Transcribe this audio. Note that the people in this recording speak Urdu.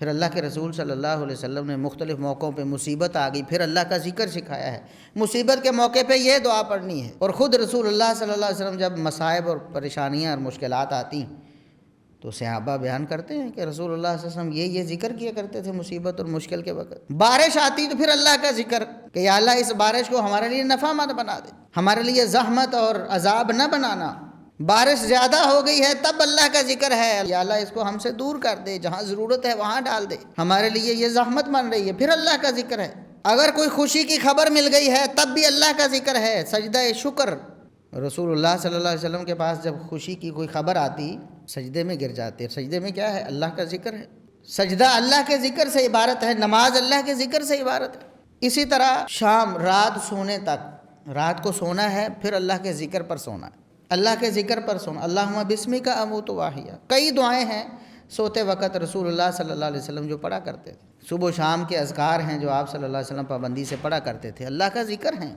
پھر اللہ کے رسول صلی اللہ علیہ وسلم نے مختلف موقعوں پہ مصیبت آ گئی پھر اللہ کا ذکر سکھایا ہے، مصیبت کے موقع پہ یہ دعا پڑھنی ہے۔ اور خود رسول اللہ صلی اللہ علیہ وسلم جب مصائب اور پریشانیاں اور مشکلات آتی ہیں تو صحابہ بیان کرتے ہیں کہ رسول اللہ صلی اللہ علیہ وسلم یہ ذکر کیا کرتے تھے مصیبت اور مشکل کے وقت۔ بارش آتی تو پھر اللہ کا ذکر کہ یا اللہ اس بارش کو ہمارے لیے نفع مند بنا دے، ہمارے لیے زحمت اور عذاب نہ بنانا۔ بارش زیادہ ہو گئی ہے تب اللہ کا ذکر ہے، یا اللہ اس کو ہم سے دور کر دے، جہاں ضرورت ہے وہاں ڈال دے، ہمارے لیے یہ زحمت بن رہی ہے، پھر اللہ کا ذکر ہے۔ اگر کوئی خوشی کی خبر مل گئی ہے تب بھی اللہ کا ذکر ہے، سجدہ شکر۔ رسول اللہ صلی اللہ علیہ وسلم کے پاس جب خوشی کی کوئی خبر آتی سجدے میں گر جاتے۔ سجدے میں کیا ہے؟ اللہ کا ذکر ہے، سجدہ اللہ کے ذکر سے عبارت ہے، نماز اللہ کے ذکر سے عبارت ہے۔ اسی طرح شام رات سونے تک، رات کو سونا ہے پھر اللہ کے ذکر پر سونا ہے، اللہ کے ذکر پر سونا۔ اللہم بسمک اموت واحیا، کئی دعائیں ہیں سوتے وقت رسول اللہ صلی اللہ علیہ وسلم جو پڑھا کرتے تھے۔ صبح و شام کے اذکار ہیں جو آپ صلی اللہ علیہ وسلم پابندی سے پڑھا کرتے تھے، اللہ کا ذکر ہیں۔